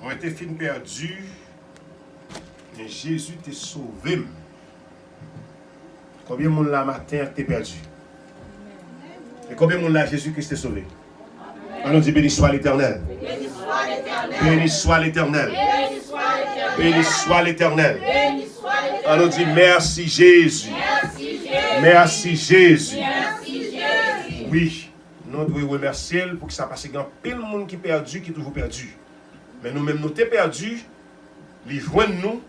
On était fin perdu, mais Jésus t'a sauvé. Combien de monde là matin t'es perdu? Et combien de monde là Jésus-Christ t'a sauvé? On dit béni soit l'Éternel. Béni soit l'Éternel. Béni soit l'Éternel. On dit merci Jésus. Merci Jésus. Oui, nous devons remercier pour que ça passe grand pile monde qui est perdu, qui est toujours perdu. Mais nous-mêmes, nous sommes perdus, ils joignent nous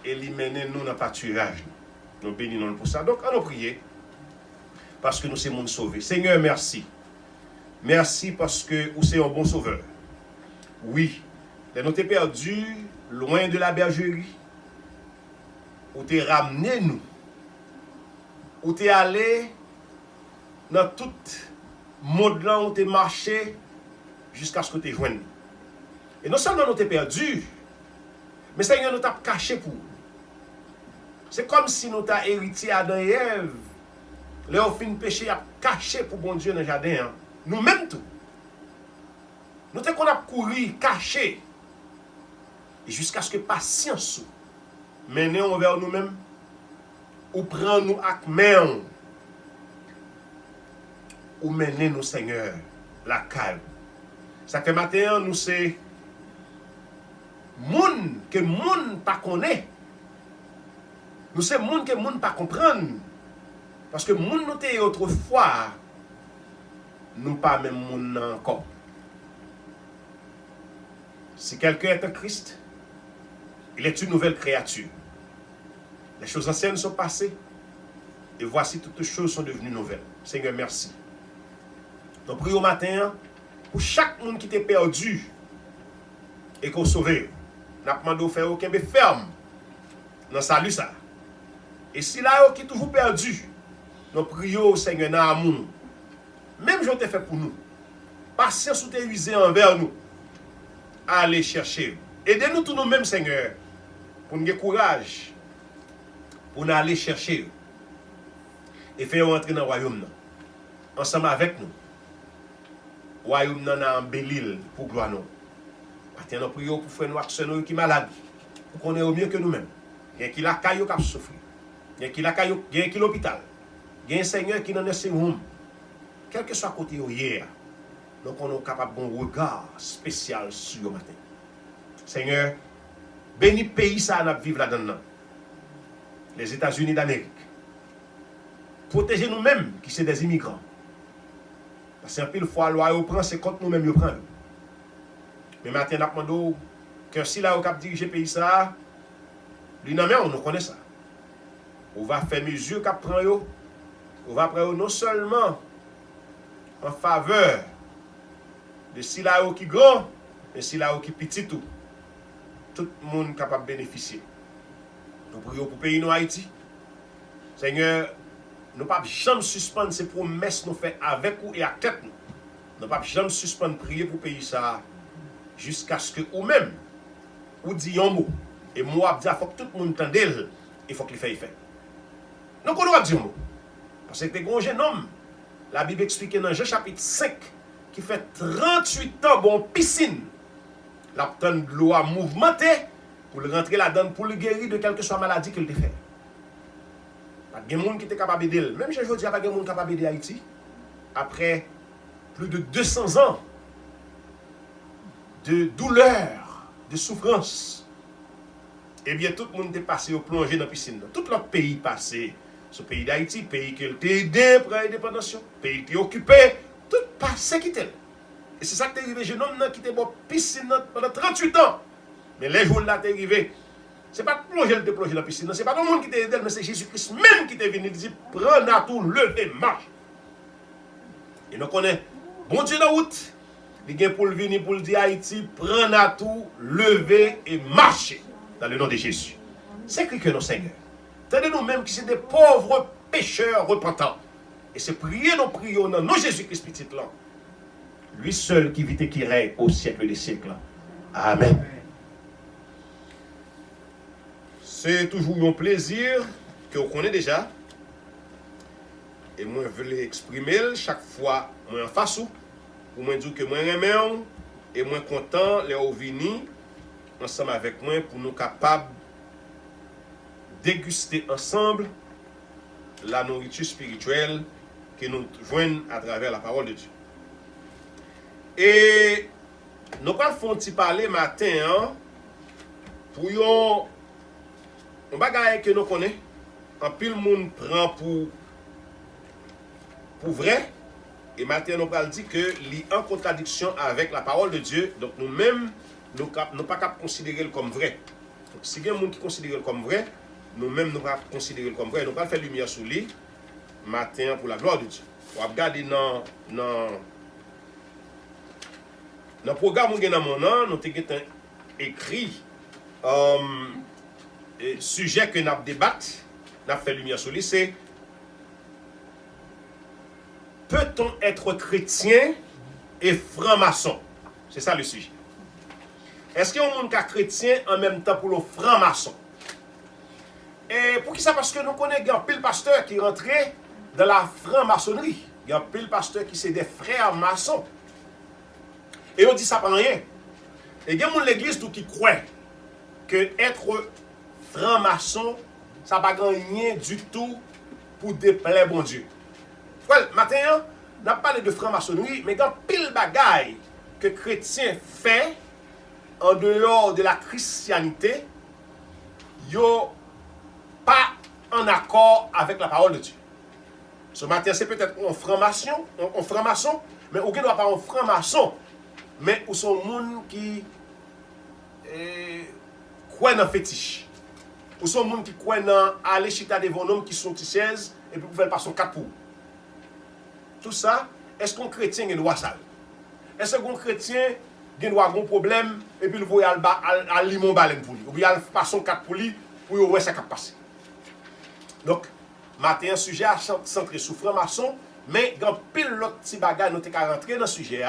et ils mènent nous dans le pâturage. Nous bénissons pour ça. Donc, on nous prier parce que nous sommes monde sauvés. Seigneur, merci. Merci parce que vous êtes un bon sauveur. Oui, nous sommes perdus, loin de la bergerie. Vous t'es ramené nous. Vous t'es allé dans toute monde là où tu marché jusqu'à ce que tu joignes. Et non seulement nous t'es perdu, mais Seigneur nous t'a caché pour. C'est comme si nous t'a hérité Adam et Ève. Là, au fin de péché, a caché pour bon Dieu dans le jardin. Hein. Nous-mêmes tout. Nous t'es qu'on a couru, caché. Et jusqu'à ce que patience mène envers nous-mêmes, ou prend nous avec main, ou mène nous, Seigneur, la calme. Ça fait matin, nous c'est moun que moun pas connaît. Nous c'est moun que moun pas comprendre. Parce que moun nous t'es autrefois, nous pas même moun encore. Si quelqu'un est un Christ, il est une nouvelle créature. Les choses anciennes sont passées et voici toutes les choses sont devenues nouvelles. Seigneur, merci. Donc, prie au matin pour chaque monde qui t'est perdu et qu'on sauve. Nous avons demandé de faire aucun ferme dans salut ça. Et si là, qui est toujours perdu, nous prions au Seigneur dans l'amour. Même je t'ai fait pour nous. Patience ou t'es usé envers nous. Allez chercher. Aidez-nous tous nous-mêmes, Seigneur, pour nous avoir courage, pour nous aller chercher et faire rentrer dans le royaume. Ensemble avec nous. Le royaume dans Belle-Île pour gloire nous. Maintenant, nous prions pour faire nous soeurs qui sont malades, pour qu'on ait au mieux que nous-mêmes. Il y a qui la caillou qui a souffert. Il y a qui la caillou, il y a qui l'hôpital. Il y a un Seigneur qui n'en est sérum. Quel que soit côté hier, donc on est capable d'un regard spécial sur le matin. Seigneur, bénis le pays ça nous vivre là-dedans. Les États-Unis d'Amérique. Protégez nous-mêmes qui sont des immigrants. Parce que pile fois, la loi prend, c'est contre nous-mêmes nous prend. Mais maintenant, nous demandons que si là, on cap diriger le pays ça, lui on nous connaît ça. On va faire mesure qu'on prend, on va prendre non seulement en faveur de si là qui grand, mais si là qui petit tout. Tout le monde est capable de bénéficier. Nous prions pour le pays de Haïti. Seigneur, nous ne pouvons jamais suspendre ces promesses que nous faisons avec vous et à tête nous. Nous ne pouvons jamais suspendre prier pour le pays ça jusqu'à ce que vous-même, vous dites un mot. Et moi, je dis, il faut que tout le monde entende, il faut qu'il fasse fait. Donc, on doit dire un mot. Parce que c'est un jeune homme. La Bible explique dans Jean chapitre 5 qui fait 38 ans bon piscine. La tonne de l'eau a mouvementé pour le rentrer là-dedans, pour le guérir de quelque soit maladie qu'il a fait. Pas de monde qui était capable d'aider. Même si je dis pas de monde capable d'aider Haïti. Après plus de 200 ans de douleur, de souffrance, eh bien tout le monde est passé au plongé dans la piscine. Tout l'autre pays passé. Ce pays d'Haïti, pays qui a été aidé pour l'indépendance, pays qui est occupé, tout passé qui était. Et c'est ça qui est arrivé, jeune homme qui était dans la piscine pendant 38 ans. Mais les jours là, t'es arrivé. Ce n'est pas plonger dans la piscine, ce n'est pas tout le monde qui t'a aidé, mais c'est Jésus-Christ même qui t'est venu, il dit, prends à tout, levez, marche. Et nous connaissons, bon Dieu dans la route, il vient pour le venir pour le dire Haïti, prends à tout, levez et marchez. Dans le nom de Jésus. C'est écrit que nos Seigneur. Tenez nous-mêmes qui sommes des pauvres pécheurs repentants. Et c'est prier nos prions dans nos Jésus-Christ petit là. Lui seul qui vit et qui règne au siècle des siècles. Amen. C'est toujours un plaisir que vous connaissez déjà. Et moi, je veux l'exprimer chaque fois, moi en face, pour moi dire que moi aimé et moi content, les venir ensemble avec moi pour nous capables déguster ensemble la nourriture spirituelle que nous joignons à travers la parole de Dieu. Et nous allons faire parler matin hein, pour un bagage que nous connaissons. En pile monde prend pour vrai. Et matin nous allons dire que il est en contradiction avec la parole de Dieu. Donc nous-mêmes, nous ne pouvons pas considérer comme vrai. Donc si il y a des gens qui considèrent comme vrai, nous-mêmes, nous ne pouvons pas considérer comme vrai. Nous ne pouvons pas faire lumière sur lui matin pour la gloire de Dieu. On va regarder dans le programme où nous avons écrit sujet que nous avons débattu, nous avons fait lumière sur lui, c'est peut-on être chrétien et franc-maçon? C'est ça le sujet. Est-ce qu'il y a un monde qui est chrétien en même temps pour le franc-maçon? Et pour qui ça? Parce que nous connaissons un pile pasteur qui rentrait dans la franc-maçonnerie. Il y a un pile pasteur qui c'est des frères maçons. Et on dit ça pas rien. Et il y a des gens de l'église qui croient que être franc-maçon, ça n'a pas rien du tout pour déplaire bon Dieu. Well, maintenant, on a parlé de franc-maçonnerie, mais il y a pile bagaille que chrétiens fait en dehors de la christianité, yo pas en accord avec la parole de Dieu. Ce matin, c'est peut-être un franc-maçon, mais aucun ne doit pas un franc-maçon, mais ou sont gens qui croient dans fétiche. Ou sont gens qui croient dans aller chita devant un homme qui sont 16 et puis vous faites pas son 4 pour. Tout ça, est-ce qu'un chrétien a droit ça? Est-ce qu'un chrétien a droit un problème et puis il va à limon baleine pour lui? Ou bien il fait son 4 pour lui pour voir ça qui passe. Donc, matin, un sujet centré sur franc-maçon, mais dans pile l'autre petit bagage, nous avons rentré dans le sujet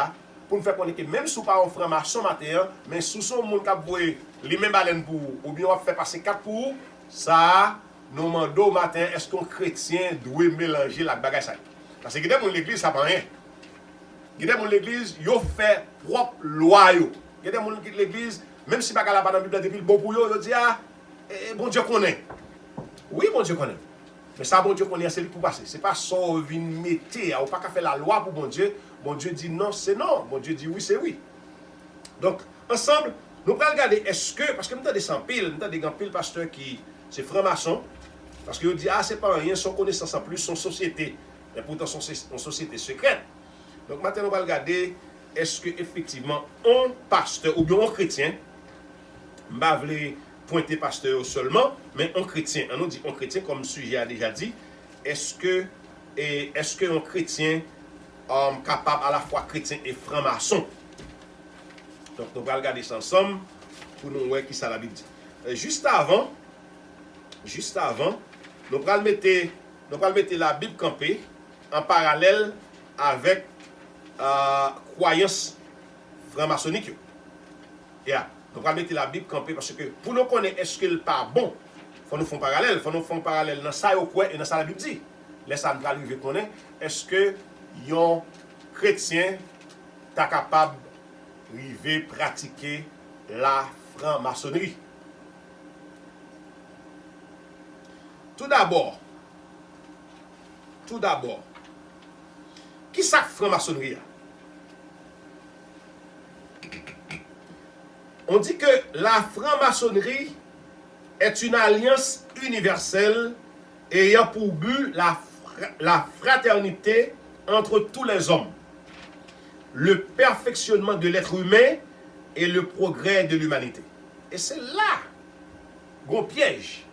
pour nous faire connaître que même si nous ne sommes pas un franc-maçon matin, mais si nous sommes gens qui ont les mêmes baleines pour ou bien on va faire passer 4 pour ça, nous demandons matin, est-ce qu'un chrétien doit mélanger la bagage ça? Parce que dans l'église, ça ne va rien. Dans l'église, ils fait propre loi. Il y a des gens qui l'église, même si bagage là pas dans la Bible depuis le bon pour eux, ils disent bon Dieu connaît. Oui, bon Dieu connaît. Mais ça, bon Dieu connaît, c'est lui pour passer. Ce n'est pas ça qu'on vient mettre. On ne peut pas faire la loi pour bon Dieu. Bon Dieu dit non, c'est non. Bon Dieu dit oui, c'est oui. Donc, ensemble, nous allons regarder, est-ce que, parce que nous avons des sans pile, nous avons des pile pasteurs qui, c'est franc-maçon, parce qu'ils disent, ah, c'est pas rien, son connaissance en plus, son société. Mais pourtant, son société secrète. Donc, maintenant, nous allons regarder, est-ce que effectivement un pasteur, ou bien un chrétien, je ne vais pas pointer pasteur seulement, mais un chrétien, on nous dit un chrétien, comme le sujet a déjà dit, est-ce qu'un chrétien est capable à la fois chrétien et franc-maçon? Donc, nous allons regarder ça ensemble pour nous voir qui ça la Bible dit. Juste avant, nous allons mettre la Bible campée en parallèle avec croyance franc-maçonnique. Yeah. Donc, on va mettre la Bible campée parce que pour nous connaître est-ce qu'il n'est pas bon, il faut nous faire un parallèle dans ça et dans ça la Bible dit. Laissez nous arriver connaître est-ce que un chrétien est capable de pratiquer la franc-maçonnerie. Tout d'abord, qui ça franc-maçonnerie? On dit que la franc-maçonnerie est une alliance universelle ayant pour but la fraternité entre tous les hommes, le perfectionnement de l'être humain et le progrès de l'humanité. Et c'est là, gros piège.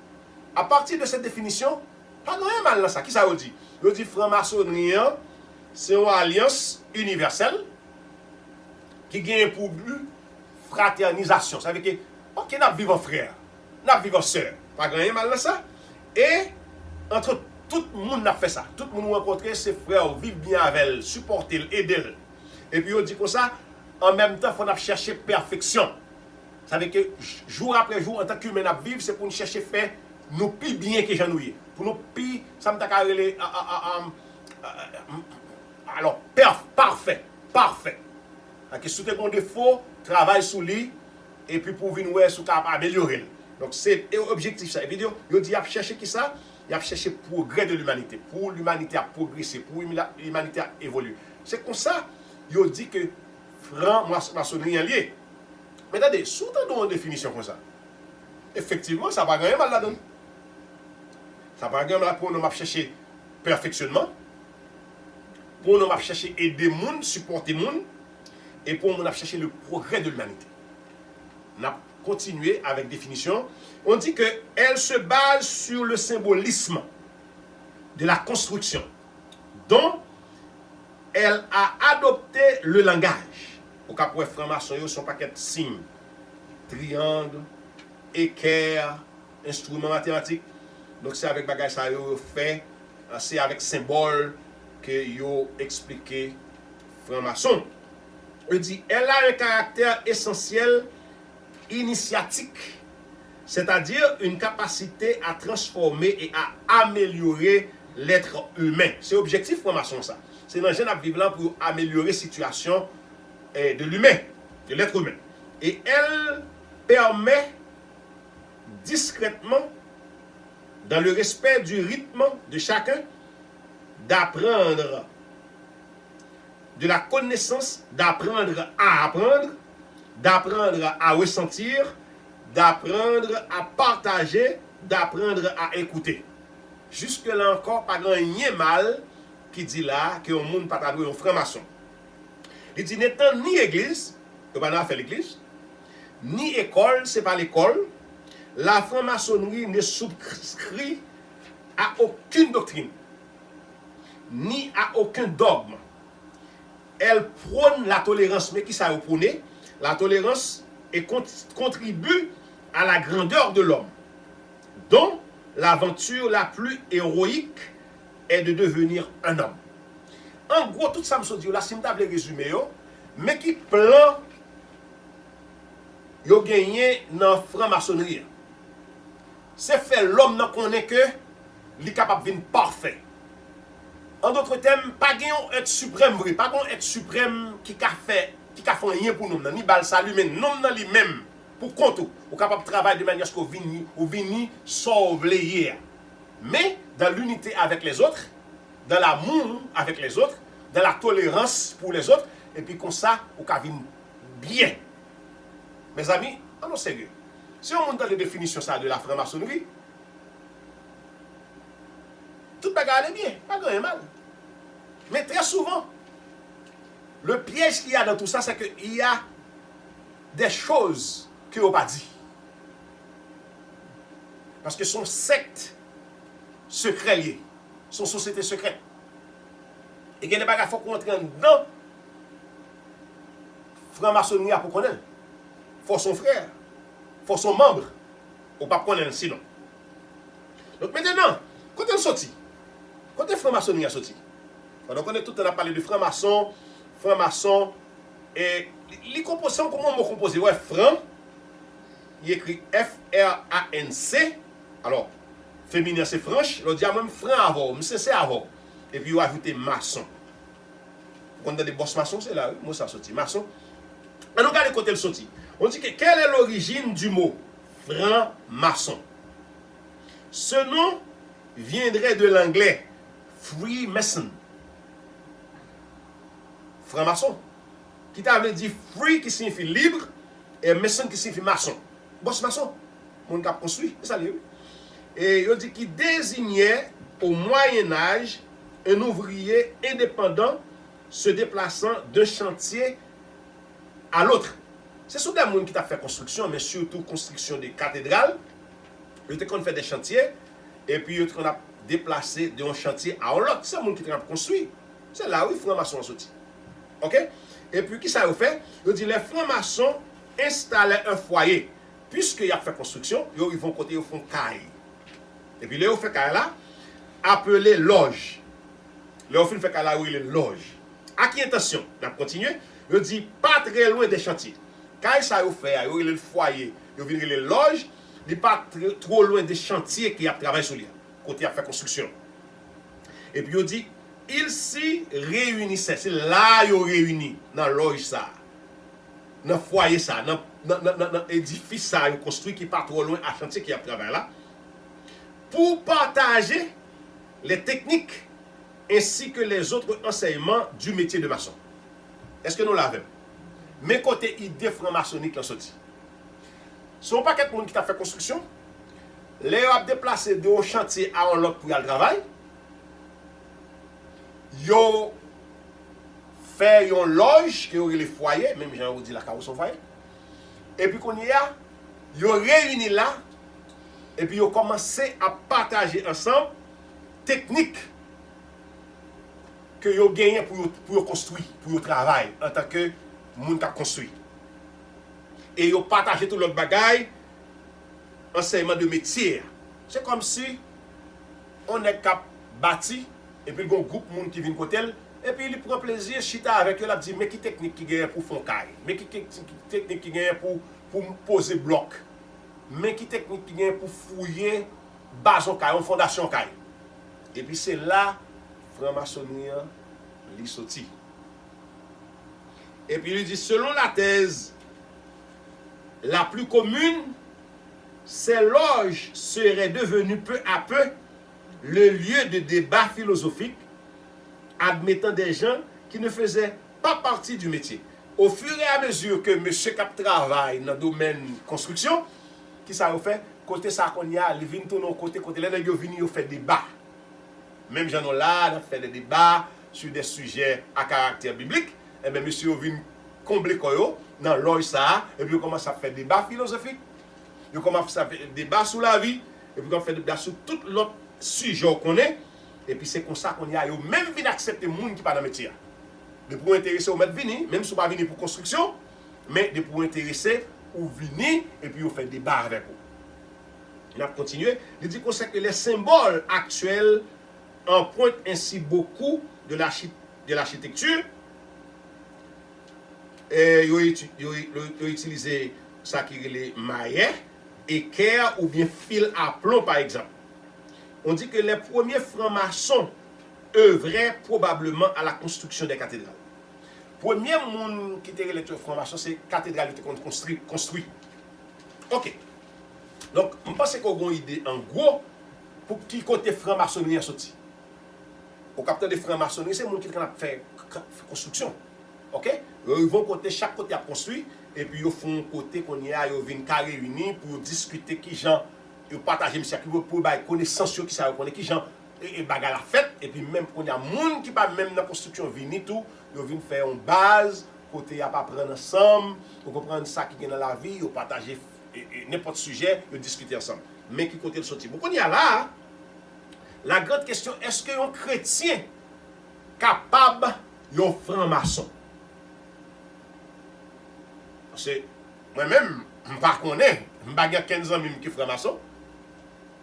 À partir de cette définition, pas rien mal dans ça. Qui ça veut dire? Il dit franc-maçonnerie, c'est une alliance universelle qui gagne pour but fraternisation. Ça veut dire que, ok, nous vivons frères, nous vivons sœurs. Pas rien mal dans ça. Et entre tout le monde a fait ça. Tout le monde a rencontré ses frères, vivre bien avec elles, supporter, aider. Et puis on dit comme ça, en même temps, il faut chercher perfection. Ça veut dire que jour après jour, en tant qu'humain à vivre, c'est pour nous chercher faire nous plus bien que j'en ai. Pour nous plus, ça me t'a alors, parfait. Que si tu as un défaut, travaille sur lui, et puis pour venir ouais, améliorer. Donc c'est l'objectif ça. Et puis il dit, il a cherché qui ça? Il a cherché le progrès de l'humanité. Pour l'humanité à progresser, pour l'humanité à évoluer. C'est comme ça, il dit que franc-maçonnerie est lié. Mais attendez, si vous avez une définition comme ça, effectivement, ça va gagner mal là-dedans. Ça va gagner mal pour nous chercher perfectionnement, pour nous chercher aider les gens, supporter les gens, et pour nous chercher le progrès de l'humanité. On a continué avec définition. On dit qu'elle se base sur le symbolisme de la construction, dont elle a adopté le langage. Au cas où franc-maçon, son paquet de signes, triangle, équerre, instrument mathématique. Donc c'est avec bagage ça fait, c'est avec symbole que yo expliqué franc-maçon. Il dit, elle a un caractère essentiel initiatique, c'est-à-dire une capacité à transformer et à améliorer l'être humain. C'est objectif franc-maçon ça. C'est dans le jeune vivant pour améliorer la situation de l'humain, de l'être humain. Et elle permet discrètement, dans le respect du rythme de chacun, d'apprendre de la connaissance, d'apprendre à apprendre, d'apprendre à ressentir, d'apprendre à partager, d'apprendre à écouter. Jusque-là encore, pas rien mal qui dit là que le monde pas un franc-maçon. Il dit n'étant ni église, il va pas faire l'église, ni école, c'est pas l'école. La franc-maçonnerie ne souscrit à aucune doctrine, ni à aucun dogme. Elle prône la tolérance, mais qui ça vous prône? La tolérance et contribue à la grandeur de l'homme, dont l'aventure la plus héroïque est de devenir un homme. En gros, tout ça me dit là, si je vais résumer, mais qui plan yo gagné dans la franc-maçonnerie. C'est fait l'homme n'a connaît que il est capable de venir parfait. En d'autres termes, pas un être suprême vrai, pas un être suprême qui a fait rien pour nous, ni bal salut, mais non dans lui-même pour compte ou capable de travailler de manière à ce qu'on vienne sauver hier. Mais dans l'unité avec les autres, dans l'amour avec les autres, dans la tolérance pour les autres, et puis comme ça, on peut venir bien. Mes amis, allons sérieux. Si on monte dans les définitions ça, de la franc-maçonnerie, tout bagarre est bien, pas grand mal. Mais très souvent, le piège qu'il y a dans tout ça, c'est qu'il y a des choses que n'ont pas dit. Parce que son secte secret lié, son société secrète. Et il y a des bagages qu'il faut qu'on entre dedans. Franc-maçonnerie pour connaître. Il faut son frère, il faut son membre, ou pas connaître sinon. Donc maintenant, quand elle sortit, quand elle franc-maçonnerie a sorti, donc on est tout le temps parlé de franc-maçon, et les compositions, comment on compose? Ouais, franc, il écrit F-R-A-N-C, alors, féminin c'est franche, le dit même franc avant, c'est avant, et puis il a ajouté maçon. Quand on a des boss maçons, c'est là, moi ça sorti, maçon. On regarde côté le sorti. On dit que quelle est l'origine du mot franc-maçon? Ce nom viendrait de l'anglais Freemason. Franc-maçon. Qui t'a dit free qui signifie libre et mason qui signifie maçon. Boss maçon. Mon cap construit, c'est ça lui. Et il dit qu'il désignait au Moyen Âge un ouvrier indépendant se déplaçant d'un chantier à l'autre. C'est souvent des gens qui t'a fait construction, mais surtout construction des cathédrales. Ils ont fait des chantiers et puis ils ont déplacé d'un chantier à l'autre. C'est des gens qui ont construit. C'est là où les francs-maçons sont sortis. Ok? Et puis, qui ça a fait? Ils dit les francs-maçons installaient un foyer. Puisqu'ils ont fait construction, ils vont côté, ils font caille. Et puis, là, ils font caille là, appelé loge. Là, ils font caille là, où il est loge. À qui attention? On continue. Ils dit pas très loin des chantiers. Caille ça a fait, il y a le foyer, il y a les loges, il n'est pas trop loin des chantiers qui a travaillé sur lui, côté a fait construction. Et puis, il dit, ils s'y réunissaient. C'est là qu'ils réunis, dans loge ça, dans foyer ça, dans l'édifice ça, ils construit qui n'est pas trop loin à chantier qui a travaillé là, pour partager les techniques ainsi que les autres enseignements du métier de maçon. Est-ce que nous l'avons? Mais côté idée franc-maçonnique, là, sorti. Ce n'est pas quelqu'un qui a fait construction. Les a déplacé de un chantier à un autre pour aller travailler. Yo fait une loge qui aurait les foyers, même j'ai dit la carrosse au foyer. Et puis qu'on y a, yo réuni là, et puis yo commencé à partager ensemble techniques que yo gagné pour construire, pour travailler en tant que monde qui a construit. Et yo partagé tout l'autre bagaille, enseignement de métier. C'est comme si on est cap bâti, et puis il y a un groupe de monde qui vient côté et puis il prend plaisir chita avec eux, il a dit mais qui technique qui gagne pour faire caille, mais qui technique qui gagne pour poser bloc, mais qui technique qui gagne pour fouiller bason caille, fondation caille. Et puis c'est là franc-maçonnerie li sorti. Et puis il dit selon la thèse la plus commune, ces loges seraient devenues peu à peu le lieu de débat philosophique, admettant des gens qui ne faisaient pas partie du métier. Au fur et à mesure que monsieur Cap travaille dans le domaine construction, qui ça a fait, côté ça qu'on y a, il vient tourner côté là, il vient faire débat. Même gens là, on fait des débats sur des sujets à caractère biblique, et bien monsieur vient combler quoi dans l'œil ça, et puis on commence à faire débat philosophique, on commence à faire débat sur la vie, et puis on fait débat sur tout l'autre sujet qu'on connaît, et puis c'est comme ça qu'on y a, même venir accepter les gens qui pas dans le métier. De pour intéresser au mettre venir, même si on pas venir pour construction, mais de pour intéresser ou venir, et puis on fait débat avec vous. Il a continué, il dit que les symboles actuels empruntent ainsi beaucoup de l'architecture. Et ils ont utilisé ça qui est les mailles, équerre ou bien fil à plomb par exemple. On dit que les premiers francs-maçons œuvraient probablement à la construction des cathédrales. Le premier monde qui était les francs-maçons, c'est la cathédrale qui était construite. Ok. Donc, je pense qu'on a une idée en gros pour qui côté franc-maçonnerie est sorti. Au capteur de franc-maçonnerie, c'est le monde qui fait construction. Ok? Ils vont côté, chaque côté a construit, et puis ils font côté qu'on y a, ils viennent réunir pour discuter qui gens, ils partagent pour connaissance qui ça qui gens et bagarre la fête, et puis même qu'on y a monde qui pas même dans la construction venir tout, ils viennent faire une base, côté à pas prendre ensemble, pour comprendre ça qui est dans la vie, ils partager n'importe sujet, ils discuter ensemble. Mais qui côté le sorti. Donc on y a là, la grande question, est-ce qu'un chrétien capable d'un franc-maçon? Parce que moi-même, je ne connais pas, je ne connais pas 15 ans qui sont francs-maçons.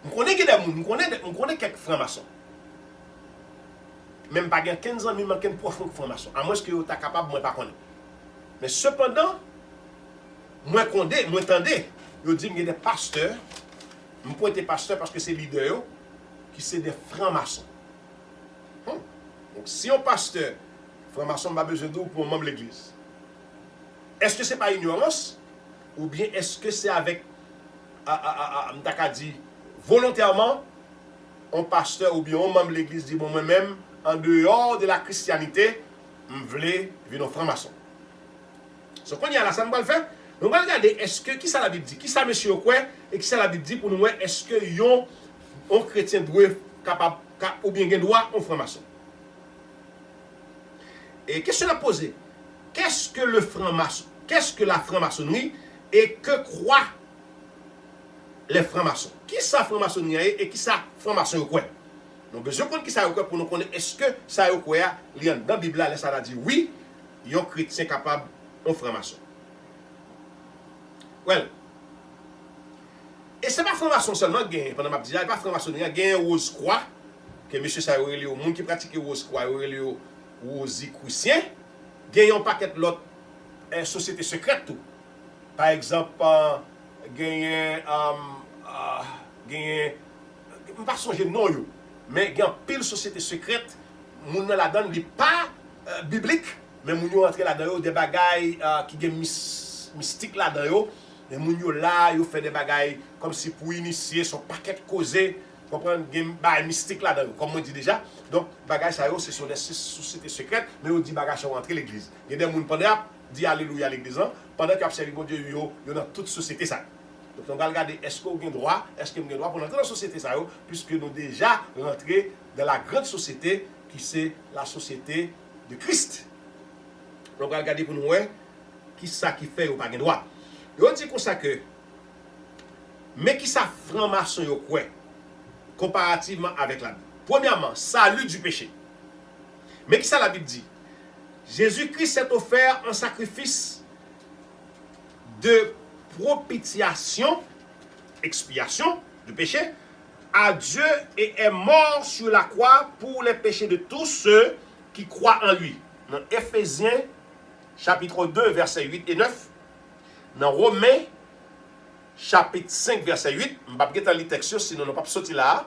Je connais des gens, je connais quelques francs-maçons. Même pas 15 ans, je ne connais pas francs-maçons. À moins que tu es capable, moi, je ne connais pas. Mais cependant, moi, je entendais, je dis que des pasteurs, je ne pointe pasteur parce que c'est leader, qui sont des francs-maçons. Donc, si un pasteur, franc-maçon, n'a pas besoin d'eau pour un membre de l'église. Est-ce que ce n'est pas ignorance? Ou bien est-ce que c'est avec, volontairement, un pasteur ou bien un membre de l'église dit, bon, moi-même, en dehors de la christianité, je veux venir franc-maçon. Ce qu'on y a là, ça ne va le faire. On va regarder, est-ce que, qui ça la Bible dit? Qui ça, monsieur quoi? Et qui ça la Bible dit pour nous, est-ce que un chrétien doit capable, ou bien un droit, un franc-maçon? Et question à poser. Qu'est-ce que le franc-maçon? Qu'est-ce que la franc-maçonnerie et que croient les francs-maçons? Qui ça franc-maçonnerie et qui ça franc-maçon quoi? Nous besoin de connaître qui ça quoi pour nous connaître est-ce que ça quoi dans la Bible là ça a dit oui, il y a un chrétien capable un franc-maçon. Well. Et c'est pas franc-maçon seulement gain pendant ma dit pas franc-maçonnerie gain rose croix que monsieur ça relé au monde qui pratique rose croix relé au rosicrucien. Il y a un paquet de l'autre société secrète tout. Par exemple, il y a pas songer non yo, mais il y a pile société secrète, moun la donne n'est pas biblique, mais moun yo entre là-dedans des bagailles qui sont mystiques là-dedans, et moun yo là, yo fait des bagailles comme si pour initier son paquet causé, comprendre game bail mystique là-dedans, comme on dit déjà. Donc bagaille ça yo, ce sont des sociétés secrètes, mais on dit bagaille sont rentrer l'église. Il y a des moun pendant dit alléluia à l'église, pendant qu'il observe bon Dieu yo dans toute société ça. Donc on va regarder est-ce qu'on a droit, est-ce qu'on a droit pour entrer dans la société ça yo, puisque nous déjà rentré dans la grande société qui c'est la société de Christ. Donc on va regarder pour nous qui ça qui fait ou pas de droit. Et on dit comme ça que mais qui ça franc-maçon yo quoi comparativement avec la Bible. Premièrement, salut du péché. Mais qui ça la Bible dit? Jésus-Christ s'est offert un sacrifice de propitiation, expiation du péché, à Dieu et est mort sur la croix pour les péchés de tous ceux qui croient en lui. Dans Éphésiens, chapitre 2, versets 8 et 9. Dans Romains, chapitre 5, verset 8. Je ne vais pas lire les textes, sinon on ne va pas sortir là.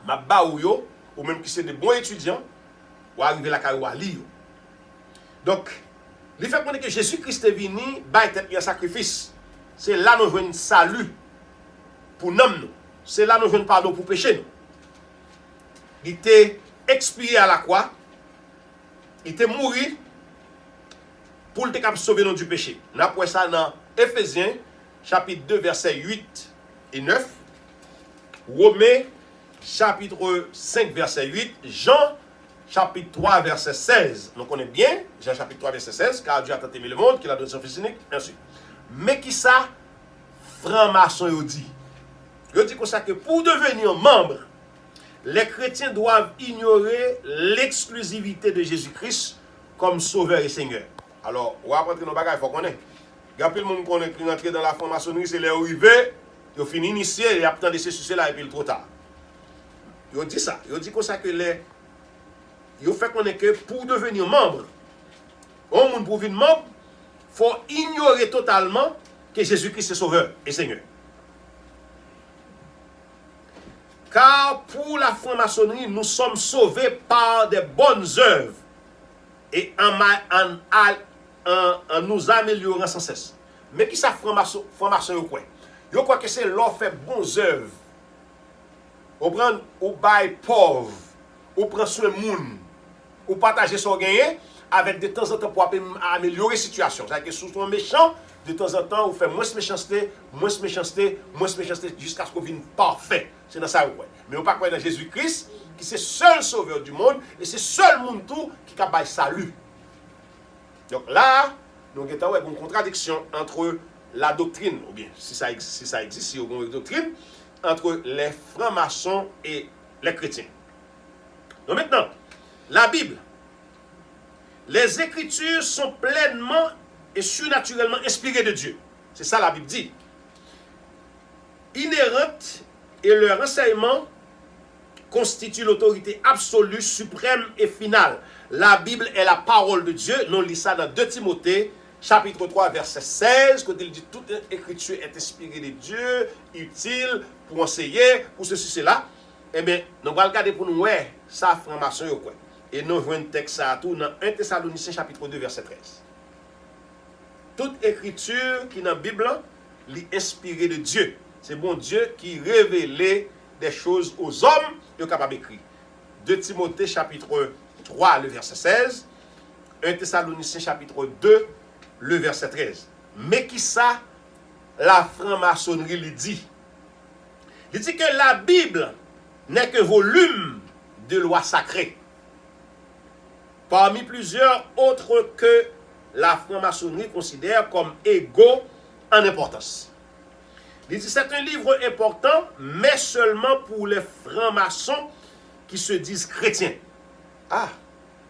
Je vais ou même qui sont des bons étudiants, ou arriver là à lire. Donc, le fait que Jésus-Christ est venu, il y a un sacrifice. C'est là que nous avons un salut pour nous. C'est là que nous avons un pardon pour péché. Il était expié à la croix. Il était mort pour le sauver nous du péché. Nous avons ça dans Éphésiens, chapitre 2, versets 8 et 9. Romains, chapitre 5, verset 8. Jean, chapitre 3, verset 16. Nous connaissons bien Jean, chapitre 3, verset 16. Car Dieu a tant aimé le monde qu'il a donné son Fils unique. Ainsi. Mais qui ça, franc-maçon, il dit. Il dit comme ça que pour devenir membre, les chrétiens doivent ignorer l'exclusivité de Jésus-Christ comme sauveur et seigneur. Alors, on va rentrer dans le bagage, il faut qu'on ait. Il y a plus de monde qui rentre dans la franc-maçonnerie, c'est les arrivés, ils finissent initiés, ils attendent ceci, là, et puis il est trop tard. Ils dit ça. Ils dit comme ça que ils fait qu'on est que pour devenir membre, au monde pour devenir membre, il faut ignorer totalement que Jésus-Christ est sauveur et seigneur. Car pour la franc-maçonnerie, nous sommes sauvés par des bonnes œuvres et en nous améliorant sans cesse. Mais qui ça franc-maçon quoi? Yo croit que c'est l'on fait bonnes œuvres. On prend ou bail pauvre, ou prend soin moun, ou partager son gain avec de temps en temps pour améliorer la situation. C'est-à-dire que sous ton méchant, de temps en temps, on fait moins de méchanceté, jusqu'à ce qu'on vienne parfait. C'est dans ça, ouais. Mais on ne pas croire dans Jésus-Christ, qui c'est seul sauveur du monde, et c'est seul monde tout qui a bail salut. Donc là, nous avons une contradiction entre la doctrine, ou bien, si ça existe, si il y a une doctrine, entre les francs-maçons et les chrétiens. Donc maintenant, la Bible, les Écritures sont pleinement et surnaturellement inspirées de Dieu. C'est ça la Bible dit. Inhérentes et leur enseignement constitue l'autorité absolue, suprême et finale. La Bible est la parole de Dieu. Nous lisons ça dans 2 Timothée, chapitre 3, verset 16, quand il dit toute écriture est inspirée de Dieu, utile pour enseigner, pour ceci, cela. Eh bien, nous allons regarder pour nous, ouais, ça, franc-maçon, quoi. Et nous voyons un texte à tout dans 1 Thessaloniciens, chapitre 2, verset 13. Toute écriture qui est dans la Bible est inspirée de Dieu. C'est bon Dieu qui révèle des choses aux hommes et capable d'écrire. 2 Timothée chapitre 3, le verset 16. 1 Thessaloniciens chapitre 2, le verset 13. Mais qui ça, la franc-maçonnerie lui dit? Il dit que la Bible n'est que volume de lois sacrées. Parmi plusieurs autres que la franc-maçonnerie considère comme égaux en importance. Il dit c'est un livre important, mais seulement pour les francs-maçons qui se disent chrétiens. Ah,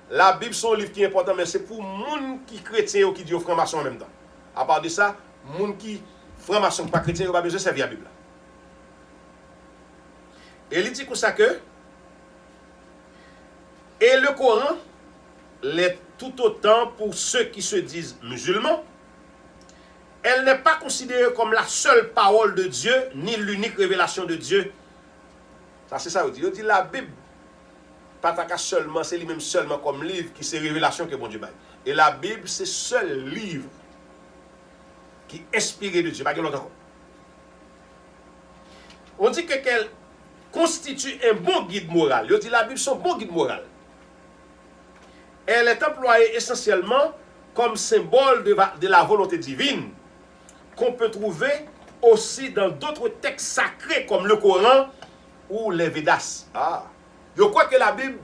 la Bible c'est un livre qui est important, mais c'est pour les gens qui sont chrétiens ou qui disent francs-maçons en même temps. À part de ça, les gens qui francs-maçons pas chrétiens, ils n'ont pas besoin de servir la Bible. Et il dit comme ça que et le Coran l'est tout autant pour ceux qui se disent musulmans. Elle n'est pas considérée comme la seule parole de Dieu, ni l'unique révélation de Dieu. Ça, c'est ça, il dit la Bible, pas seulement, c'est lui-même seulement comme livre qui c'est révélation que bon Dieu baille. Et la Bible, c'est seul livre qui est inspiré de Dieu. Pas que l'autre encore. On dit qu'elle constitue un bon guide moral. Il dit la Bible, c'est un bon guide moral. Elle est employée essentiellement comme symbole de la volonté divine qu'on peut trouver aussi dans d'autres textes sacrés comme le Coran ou les Védas. Ah, je crois que la Bible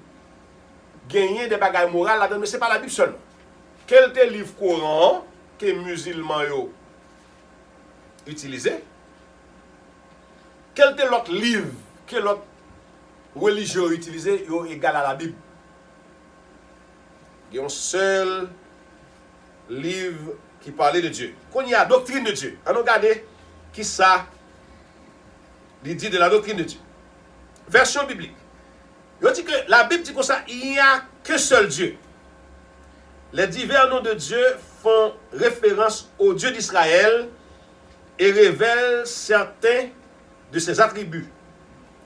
gagne des bagages morales là-dedans, mais ce n'est pas la Bible seulement. Quel est le livre Coran que les musulmans utilisent? Quel est l'autre livre que l'autre religieux utilise égal à la Bible? Il y a un seul livre qui parlait de Dieu. Quand il y a la doctrine de Dieu, on regarde qui ça il dit de la doctrine de Dieu. Version biblique. Il dit que la Bible dit comme ça, il n'y a que seul Dieu. Les divers noms de Dieu font référence au Dieu d'Israël et révèlent certains de ses attributs.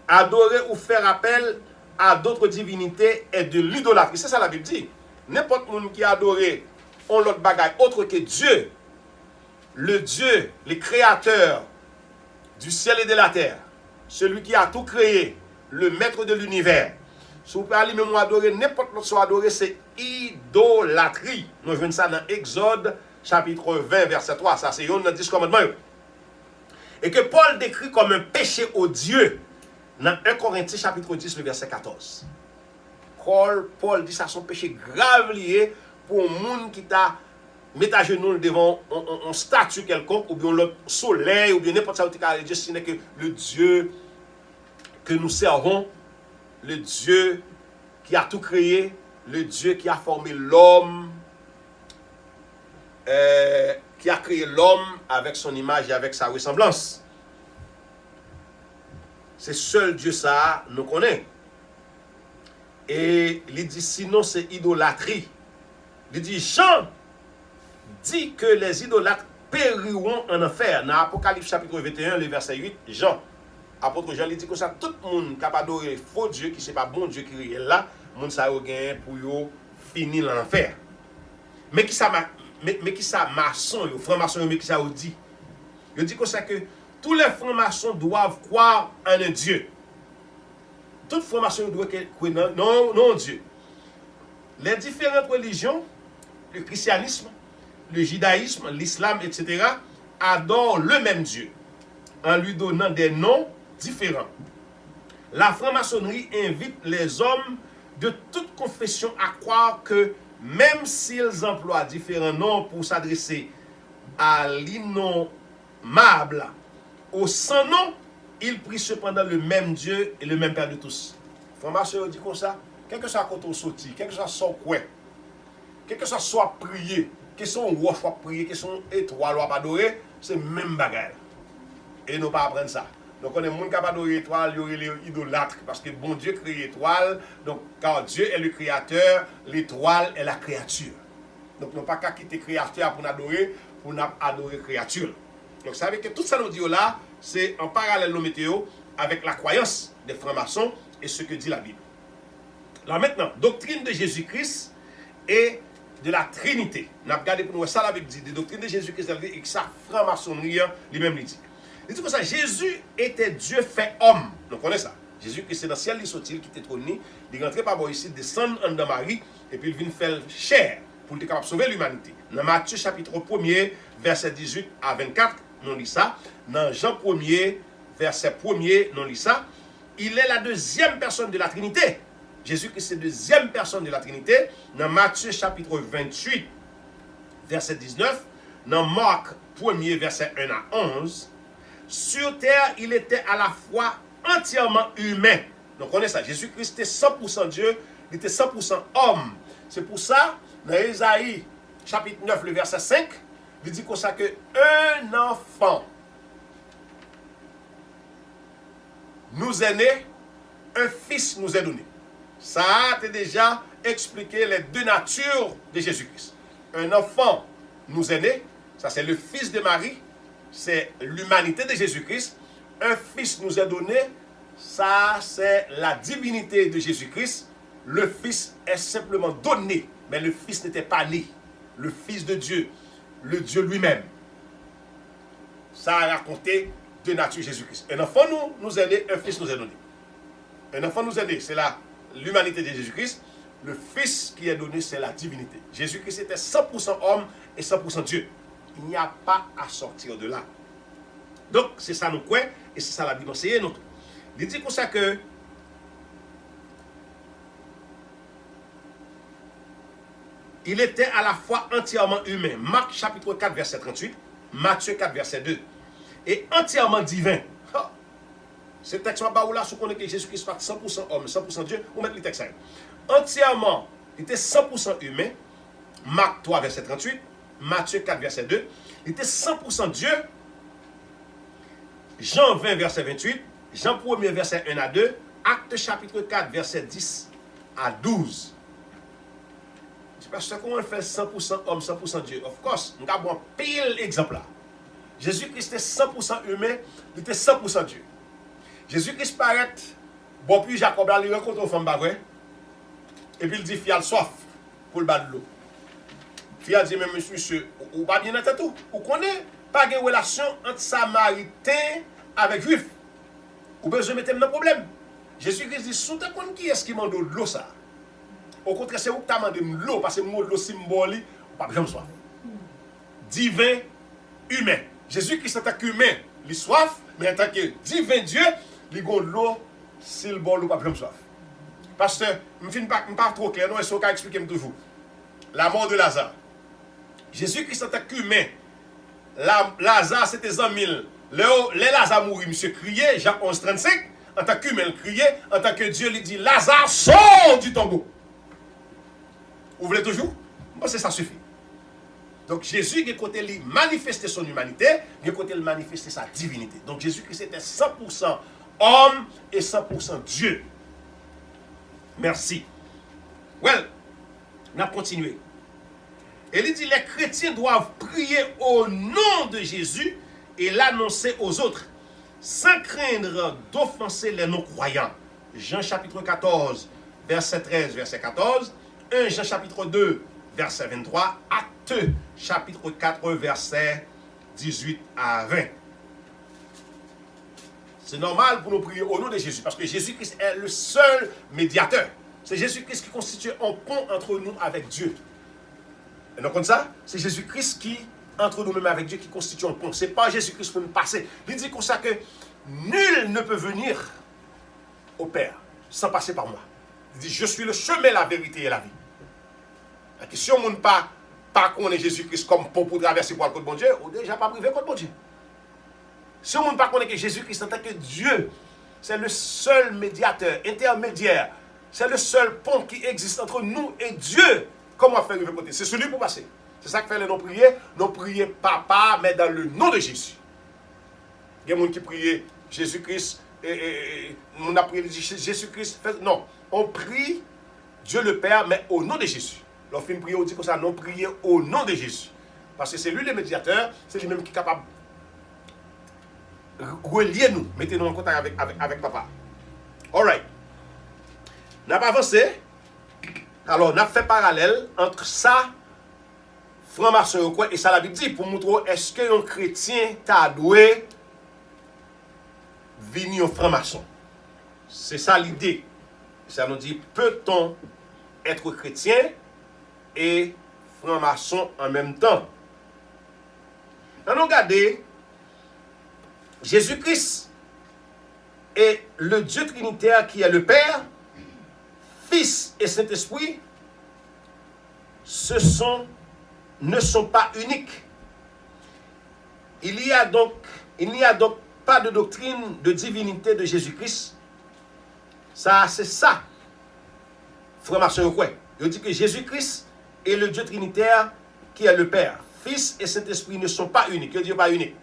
Adorer ou faire appel à d'autres divinités est de l'idolâtrie. C'est ça la Bible dit. N'importe qui adore on l'autre bagaille autre que Dieu, le Dieu, le créateur du ciel et de la terre, celui qui a tout créé, le maître de l'univers. Si vous parlez même adorer, n'importe l'autre soit adoré, c'est idolâtrie. Nous venons ça dans Exode, chapitre 20, verset 3. Ça, c'est un des 10 commandements. Et que Paul décrit comme un péché odieux dans 1 Corinthiens, chapitre 10, le verset 14. Paul dit ça, son péché grave lié pour un monde qui t'a mis à genoux devant un statue quelconque, ou bien le soleil, ou bien n'importe quoi. Dieu, ce n'est que le Dieu que nous servons, le Dieu qui a tout créé, le Dieu qui a formé l'homme, qui a créé l'homme avec son image et avec sa ressemblance. C'est seul Dieu ça nous connaît. Et il dit sinon c'est idolâtrie. Il dit Jean dit que les idolâtres périront en enfer. Dans Apocalypse chapitre 21, le verset 8, Jean. Apôtre Jean, il dit que ça, tout le monde qui a adoré faux Dieu, qui n'est pas bon Dieu qui est là, le monde ça a gagné pour finir dans l'enfer. Mais qui ça maçon, franc-maçon, mais qui ça dit? Il dit que ça que tous les francs-maçons doivent croire en un Dieu. Toute franc-maçon doit croire non Dieu. Les différentes religions, le christianisme, le judaïsme, l'islam, etc., adorent le même Dieu en lui donnant des noms différents. La franc-maçonnerie invite les hommes de toute confession à croire que même s'ils emploient différents noms pour s'adresser à l'innommable, au sans nom, ils prient cependant le même Dieu et le même Père de tous. Franc-maçon dit comme ça, quel que soit quand on sortit, quel que soit son coin, quel que soit prier, que son roi soit prier, que son étoile soit adoré, c'est même bagarre. Et nous pas apprendre ça. Donc on est monde qui a adoré l'étoile, il y aurait les idolâtres parce que bon Dieu crée l'étoile. Donc car Dieu est le créateur, l'étoile est la créature. Donc nous pas qu'à quitter créateur pour adorer la créature. Donc ça veut dire que tout ça nous dit là, c'est en parallèle le météo avec la croyance des francs-maçons et ce que dit la Bible. Là maintenant, doctrine de Jésus-Christ et de la Trinité. Nous avons regardé pour nous ça la Bible dit, des doctrines de Jésus-Christ et que ça franc-maçonnerie lui-même dit. Il dit comme ça, Jésus était Dieu fait homme. Donc on connaît ça. Jésus-Christ c'est dans le ciel, il sortit, qui était trôné, il est rentré par ici, descend en de Marie, et puis il vient faire chair pour être capable de sauver l'humanité. Dans Matthieu chapitre 1er, verset 18 à 24, nous lit ça. Dans Jean 1er, verset 1er, nous lit ça. Il est la deuxième personne de la Trinité. Jésus-Christ c'est la deuxième personne de la Trinité. Dans Matthieu chapitre 28, verset 19. Dans Marc 1er, verset 1 à 11. Sur terre, il était à la fois entièrement humain. Donc, on connaît ça. Jésus-Christ était 100% Dieu, il était 100% homme. C'est pour ça, dans Ésaïe, chapitre 9, le verset 5, il dit comme ça que un enfant nous est né, un fils nous est donné. Ça a déjà expliqué les deux natures de Jésus-Christ. Un enfant nous est né, ça c'est le fils de Marie, c'est l'humanité de Jésus-Christ. Un fils nous est donné, ça c'est la divinité de Jésus-Christ. Le fils est simplement donné, mais le fils n'était pas né. Le fils de Dieu, le Dieu lui-même. Ça a raconté deux natures Jésus-Christ. Un enfant nous est né, un fils nous est donné. Un enfant nous est né, c'est l'humanité de Jésus-Christ. Le fils qui est donné, c'est la divinité. Jésus-Christ était 100% homme et 100% Dieu. Il n'y a pas à sortir de là. Donc, c'est ça nous quoi, et c'est ça la Bible enseigne nous. Il dit comme ça que il était à la fois entièrement humain. Marc chapitre 4, verset 38. Matthieu 4, verset 2. Et entièrement divin. Ce texte là, si on connaît que Jésus-Christ soit 100% homme, 100% Dieu, on met le texte. Entièrement, il était 100% humain. Marc 3, verset 38. Matthieu 4, verset 2. Il était 100% Dieu. Jean 20, verset 28. Jean 1, verset 1 à 2. Acte chapitre 4, verset 10 à 12. C'est parce que comment on fait 100% homme, 100% Dieu. Of course, nous avons un pile exemple là. Jésus-Christ était 100% humain, il était 100% Dieu. Jésus-Christ paraît, bon, puis Jacob là, il rencontre une femme, bah vrai. Et puis il dit, fial soif pour le bas de l'eau. Fial dit, mais monsieur, ou pas bien entendu tout. Ou connaît pas de relation entre Samaritain avec Juif. Ou besoin de mettre dans problème. Jésus-Christ dit, sous ta compte qui est-ce qui m'a donné de l'eau ça? Au contraire, c'est vous qui t'as demandé de l'eau, parce que le l'eau symbolique, ou pas bien soif. Divin, humain. Jésus-Christ en tant qu'humain, il soif, mais en tant que divin Dieu, il a de l'eau, s'il bol ou pas bien soif. Parce que, je ne suis pas trop clair, non, et ce qu'on expliquer toujours. La mort de Lazare. Jésus-Christ en tant qu'humain, Lazare c'était 100 000. Les Lazare mourit, monsieur criait, Jacques 11, 35, en tant qu'humain, il criait, en tant que Dieu lui dit, Lazare, sort du tombeau. Vous voulez toujours? Bon, ça suffit. Donc Jésus, il côté lui manifester son humanité, il côté lui manifester sa divinité. Donc Jésus-Christ était 100% homme et 100% Dieu. Merci. Well, on a continué. Et il dit, les chrétiens doivent prier au nom de Jésus et l'annoncer aux autres, sans craindre d'offenser les non-croyants. Jean chapitre 14, verset 13, verset 14. 1 Jean chapitre 2, verset 23. Acte chapitre 4, verset 18 à 20. C'est normal pour nous prier au nom de Jésus, parce que Jésus-Christ est le seul médiateur. C'est Jésus-Christ qui constitue un pont entre nous avec Dieu. Et donc comme ça, c'est Jésus-Christ qui, entre nous-mêmes avec Dieu, qui constitue un pont. Ce n'est pas Jésus-Christ pour nous passer. Il dit comme ça que nul ne peut venir au Père sans passer par moi. Il dit, je suis le chemin, la vérité et la vie. Si on ne pas connaît Jésus-Christ comme pont pour traverser pour le côté de bon Dieu, on déjà pas privé contre bon Dieu. Si on ne pas connaît que Jésus-Christ en tant que Dieu, c'est le seul médiateur, intermédiaire, c'est le seul pont qui existe entre nous et Dieu. Comment faire le côté? C'est celui pour passer. C'est ça que fait les non-prier. Non-prier papa, mais dans le nom de Jésus. Il y a des gens qui prient Jésus-Christ, et on a prié Jésus-Christ. Non, on prie Dieu le Père, mais au nom de Jésus. Lorsqu'on fait une prière, on dit comme ça, non, prier au nom de Jésus. Parce que c'est lui le médiateur, c'est lui-même qui est capable de relier nous, mettez-nous en contact avec papa. Alright. On a pas avancé. Alors, on a fait parallèle entre ça, franc-maçon et ça la Bible dit, pour montrer est-ce qu'un chrétien t'a doué venir franc-maçon. C'est ça l'idée. Ça nous dit, peut-on être chrétien et franc-maçon en même temps? On a regardé, Jésus-Christ est le Dieu trinitaire qui est le Père, Fils et Saint-Esprit, ne sont pas uniques. Il n'y a donc pas de doctrine de divinité de Jésus-Christ. Ça, c'est ça. Franc-maçon, quoi? Il dit que Jésus-Christ est le Dieu trinitaire qui est le Père. Fils et Saint-Esprit ne sont pas uniques. Il dit pas unique.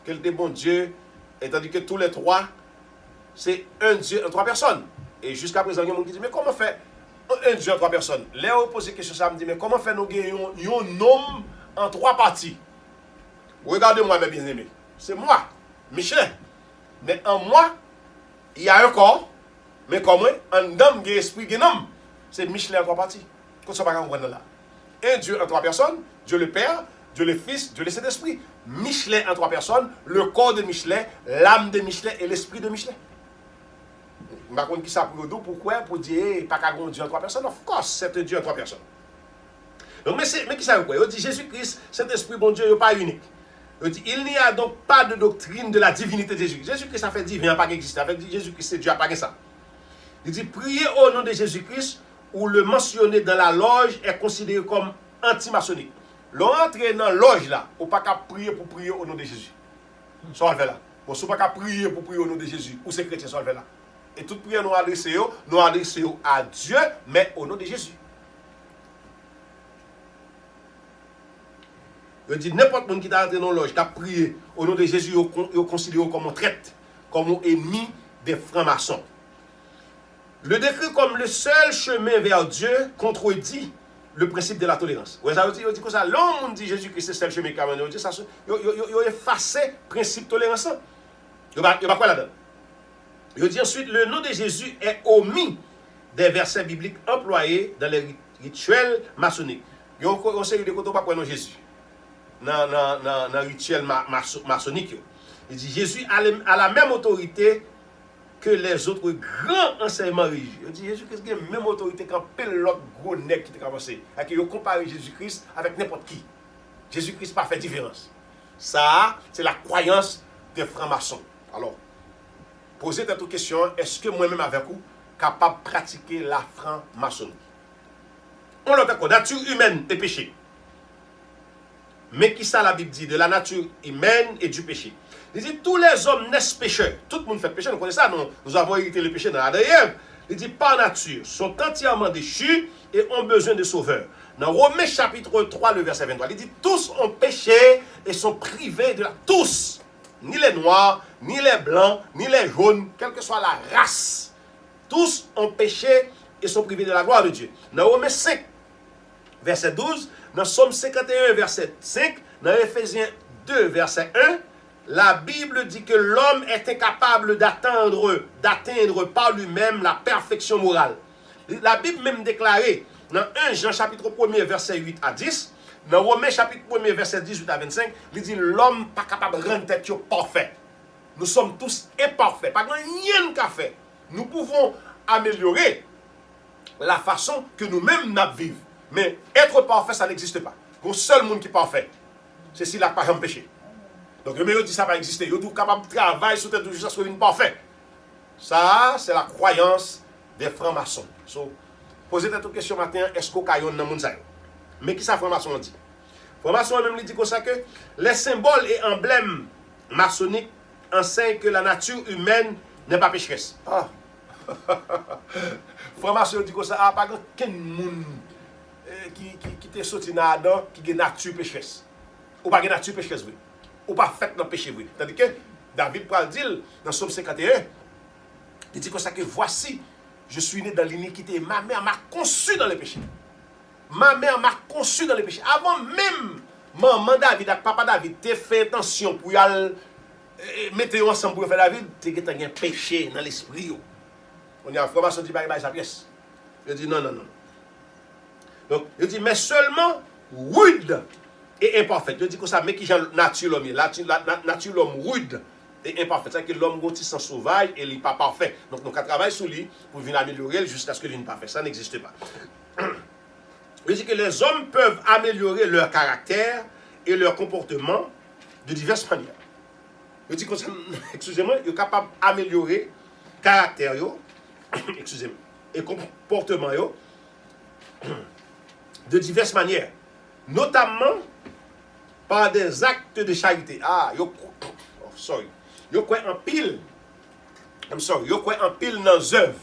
Quel est bon Dieu, et tandis que tous les trois, c'est un Dieu en trois personnes. Et jusqu'à présent, il y a des gens qui disent, mais comment fait un Dieu en trois personnes? Léo pose question, ça me dit, mais comment fait nous gagnons un homme en trois parties? Regardez-moi, mes bien-aimés. C'est moi, Michelin. Mais en moi, il y a un corps, mais comme moi, un homme, un esprit, un homme. C'est Michelin en trois parties. Qu'on ne soit pas comprendre là. Un Dieu en trois personnes, Dieu le Père, Dieu le Fils, Dieu le Saint-Esprit. Michelin en trois personnes, le corps de Michelin, l'âme de Michelin et l'esprit de Michelin. Je ne sais pas qui ça pour nous, pourquoi, pour dire, pas qu'un Dieu en trois personnes. Of course, c'est un Dieu en trois personnes. Donc, mais qui ça veut quoi? Il dit Jésus-Christ, Saint-Esprit, bon Dieu, il n'est pas unique. Il dit, il n'y a donc pas de doctrine de la divinité de Jésus. Jésus-Christ, ça fait divin, il n'a pas existé. Avec Jésus-Christ, c'est Dieu, il n'a pas ça. Il dit, prier au nom de Jésus-Christ, ou le mentionner dans la loge, est considéré comme anti-maçonnique. L'entrée dans la loge là, ou pas qu'à prier pour prier au nom de Jésus. Ça va là. Bon, si pas qu'à prier pour prier au nom de Jésus, ou c'est chrétien, ça va là. Et toute prière nous adressons à Dieu, mais au nom de Jésus. Il dit n'importe qui qui t'a entré dans la loge, qui a prié au nom de Jésus, il considère comme un traître, comme un ennemi des francs-maçons. Le décrit comme le seul chemin vers Dieu contredit le principe de la tolérance. Ouais, ça veut dire que ça, l'homme dit Jésus-Christ c'est le seul chemin qui amène Dieu, ça, il a effacé le principe de tolérance. Il va quoi là-dedans? Il dit ensuite, le nom de Jésus est omis des versets bibliques employés dans les rituels maçonniques. Il y a un série de côtés pas Jésus. Dans le rituel maçonnique. Il dit Jésus a la même autorité que les autres grands enseignements religieux. Il dit Jésus-Christ a la même autorité qu'un l'autre gros nègre qui t'a commencé. Et qu'il compare Jésus-Christ avec n'importe qui. Jésus-Christ n'a pas fait différence. Ça, c'est la croyance des francs-maçons. Alors, posez cette question, est-ce que moi-même avec vous, capable de pratiquer la franc-maçonnerie? On l'entend, nature humaine et péché. Mais qui ça la Bible dit de la nature humaine et du péché? Il dit tous les hommes naissent pécheurs. Tout le monde fait péché, nous connaissons ça, nous avons hérité le péché dans Adam et Ève. Il dit par nature, sont entièrement déchus et ont besoin de sauveurs. Dans Romains chapitre 3, le verset 23, il dit tous ont péché et sont privés de la... Tous, ni les noirs, ni les blancs, ni les jaunes, quelle que soit la race. Tous ont péché et sont privés de la gloire de Dieu. Dans Romains 5, verset 12, dans Somme 51, verset 5, dans Éphésiens 2, verset 1, la Bible dit que l'homme est incapable d'atteindre par lui-même la perfection morale. La Bible même déclarée dans 1 Jean chapitre 1, verset 8 à 10, dans Romains chapitre 1, verset 18 à 25, il dit l'homme n'est pas capable de rendre tête parfait. Nous sommes tous imparfaits. Pas rien qu'à faire. Nous pouvons améliorer la façon que nous-mêmes nous vivons. Mais être parfait, ça n'existe pas. Le seul monde qui est parfait, c'est s'il n'a pas empêché. Donc le meilleur dit ça va exister. Il est capable de travailler sur tête de jusqu'à ce qu'il soit parfait. Ça, c'est la croyance des francs-maçons. So, posez cette question matin, est-ce qu'on a dans le monde? Mais qui ça franc-maçon dit? Franc-maçon même dit comme ça que les symboles et emblèmes maçonniques enseignent que la nature humaine n'est pas pécheresse. Ah. Franc-maçon dit comme ça, ah, pas qu'un monde qui te sorti dans Adam qui a nature pécheresse. Ou pas nature pécheresse, oui. Ou pas fait dans le péché, oui. Tandis que David peut dire dans Somme 51, il dit comme ça que voici, je suis né dans l'iniquité. Ma mère m'a conçu dans le péché. Ma mère m'a conçu dans le péché. Avant même, maman David et papa David, te fait attention pour y aller mettre ensemble pour faire David, tu as un péché dans l'esprit. On y a une formation qui dit, sa pièce. Il dit non. Donc, il dit, mais seulement rude et imparfait. Il dit que ça, mais qui j'ai nature l'homme, la nature l'homme rude et imparfait. C'est-à-dire que l'homme est sans sauvage et il n'est pas parfait. Donc, nous avons travaillé sur lui pour venir améliorer jusqu'à ce qu'il soit parfait. Ça n'existe pas. Il dit que les hommes peuvent améliorer leur caractère et leur comportement de diverses manières. Il dit que, excusez-moi, il est capable d'améliorer le caractère, excusez-moi, et comportement de diverses manières, notamment par des actes de charité. Yo croit en pile. Yo croit en pile dans les œuvres.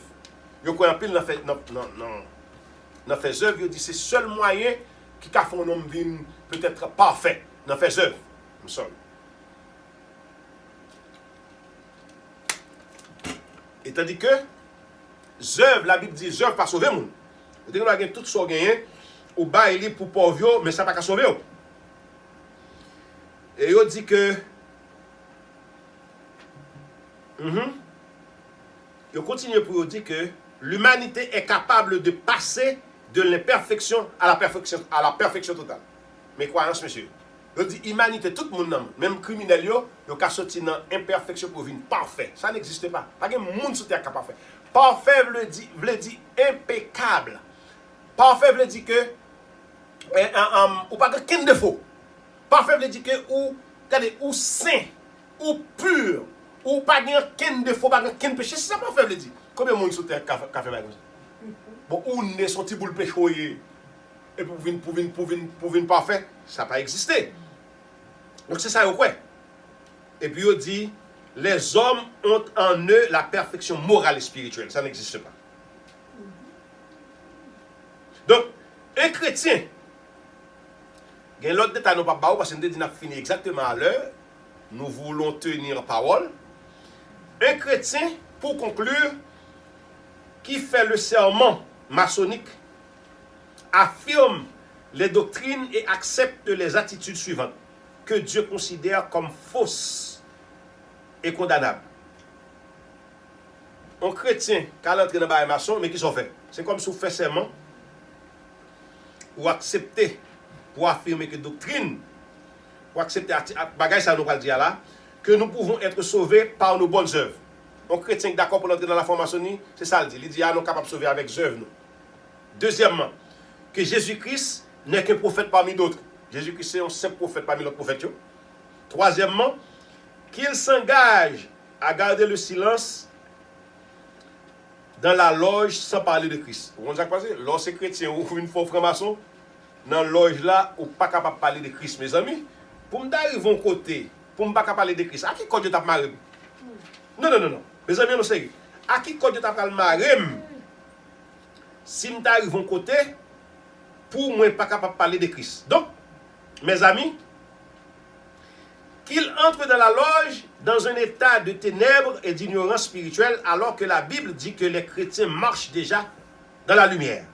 Yo croit en pile dans les œuvres. Yo dit c'est le seul moyen qui a fait un homme peut-être parfait dans les œuvres. Et tandis que œuvres, la Bible dit œuvres pas sauver monde. Vous dites que tout ça gagné ou bailler pour pauvre, mais ça pas qu'à sauver. Et il dit que il continue pour dire que l'humanité est capable de passer de l'imperfection à la perfection totale. Mais croyance, monsieur. Il dit humanité, tout le monde, même criminel, il a sorti dans l'imperfection pour venir parfait. Ça n'existe pas. Pas de monde sur terre capable de faire. Parfait veut dire impeccable. Parfait veut dire que ou pas aucun défaut. Parfait veut dire que ou saint, ou pur, ou pas aucun défaut, pas aucun péché. C'est ça parfait veut dire. Combien de monde sur terre qui fait comme ça? Bon, ou ne sont-ils pour le péché et pour venir parfait, ça n'a pas existé. Donc c'est ça, ouais. Et puis il dit, les hommes ont en eux la perfection morale et spirituelle. Ça n'existe pas. Donc, un chrétien, il y a l'autre détail, nous ne pouvons pas parce que nous avons fini exactement à l'heure. Nous voulons tenir parole. Un chrétien, pour conclure, qui fait le serment maçonnique affirme les doctrines et accepte les attitudes suivantes que Dieu considère comme fausses et condamnables. Un chrétien qui a l'entrée dans le maçon, mais qui sont fait. C'est comme si vous faites serment ou accepter pour affirmer que doctrine, pour accepter bagage ça nous va dire là, que nous pouvons être sauvés par nos bonnes œuvres. Un chrétien qui est d'accord pour entrer dans la franc-maçonnerie, c'est ça le dit. Il dit, nous sommes capables de sauver avec œuvres. Deuxièmement, que Jésus-Christ n'est qu'un prophète parmi d'autres. Jésus-Christ est un simple prophète parmi les prophètes. Troisièmement, qu'il s'engage à garder le silence dans la loge sans parler de Christ. Vous comprenez ce qui se passe? Lorsque chrétien ou une fois franc-maçon, dans la loge là, ou pas capable de parler de Christ, mes amis, pour m'arriver à côté, pour ne pas parler de Christ, à qui code tu as marre? Non. Mes amis, nous sérieux. À qui code tu as marre? Si m'arrive à côté, pour moi, pas capable de parler de Christ. Donc, mes amis, qu'il entre dans la loge dans un état de ténèbres et d'ignorance spirituelle, alors que la Bible dit que les chrétiens marchent déjà dans la lumière.